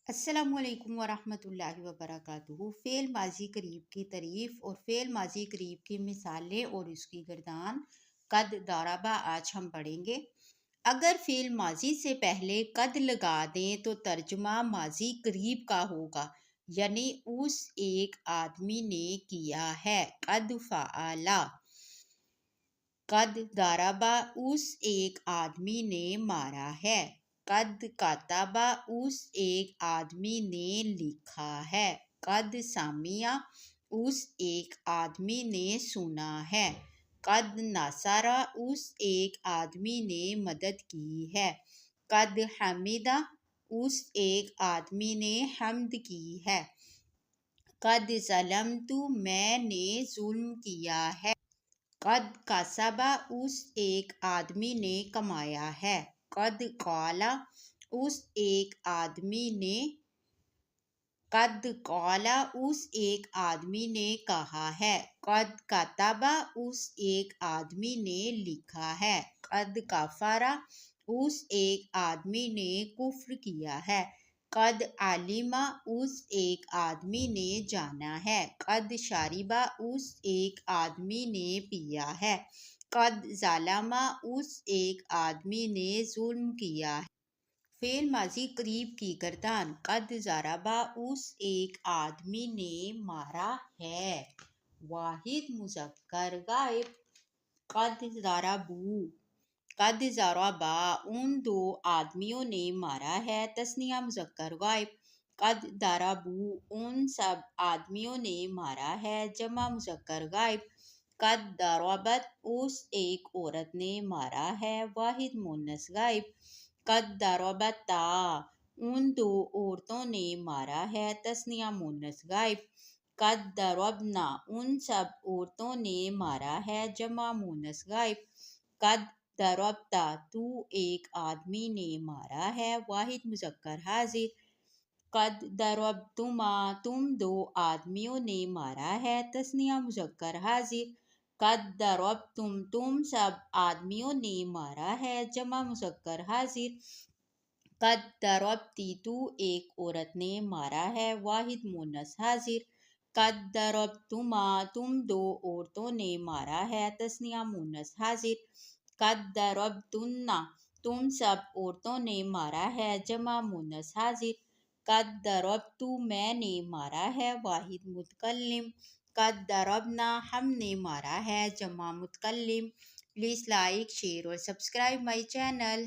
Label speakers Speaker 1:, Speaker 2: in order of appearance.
Speaker 1: السلام علیکم ورحمۃ اللہ وبرکاتہ۔ فعل ماضی قریب کی تعریف اور فعل ماضی قریب کی مثالیں اور اس کی گردان قد ضربہ آج ہم پڑھیں گے۔ اگر فعل ماضی سے پہلے قد لگا دیں تو ترجمہ ماضی قریب کا ہوگا، یعنی اس ایک آدمی نے کیا ہے۔ قد فعل، قد ضربہ اس ایک آدمی نے مارا ہے۔ قد کتب اس ایک آدمی نے لکھا ہے۔ قد سمع اس ایک آدمی نے سنا ہے۔ قد نصر اس ایک آدمی نے مدد کی ہے۔ قد حمد اس ایک آدمی نے حمد کی ہے۔ قد ظلمت میں نے ظلم کیا ہے۔ قد کسب اس ایک آدمی نے کمایا ہے۔ قد قال اس ایک آدمی نے قد قال اس ایک آدمی نے کہا ہے۔ قد کتب اس ایک آدمی نے لکھا ہے۔ قد کفر اس ایک آدمی نے کفر کیا ہے۔ قد علم اس ایک آدمی نے جانا ہے۔ قد شرب اس ایک آدمی نے پیا ہے۔ قد ظلم اس ایک آدمی نے ظلم کیا ہے۔ فعل ماضی قریب کی گردان قد ضرب اس ایک آدمی نے مارا ہے۔ واحد مذکر غائب۔ قد ضربوا، قد ضربا ان دو آدمیوں نے مارا ہے۔ تثنیہ مذکر غائب۔ قد ضربوا ان سب آدمیوں نے مارا ہے۔ جمع مذکر غائب۔ قد ضربت اس ایک عورت نے مارا ہے۔ واحد مؤنث غائب۔ قد ضربتا ان دو عورتوں نے مارا ہے۔ تثنیہ مؤنث غائب۔ قد ضربنا ان سب عورتوں نے مارا ہے۔ جمع مؤنث غائب۔ قد ضربتا تو ایک آدمی نے مارا ہے۔ واحد مذکر حاضر۔ قد ضربتما تم دو آدمیوں نے مارا ہے۔ تثنیہ مذکر حاضر۔ قد ضربتم تم سب آدمیوں نے مارا ہے۔ جمع مذکر حاضر۔ قد ضربتی تو ایک عورت نے مارا ہے۔ واحد مؤنث حاضر۔ قد ضربتما تم دو عورتوں نے مارا ہے۔ تثنیہ مؤنث حاضر۔ قد ضربتن تم سب عورتوں نے مارا ہے۔ جمع مؤنث حاضر۔ قد ضربت میں نے مارا ہے۔ واحد متکلم۔ قد ضربنا ہم نے مارا ہے۔ جمع متکلم۔ پلیز لائک، شیئر اور سبسکرائب مائی چینل۔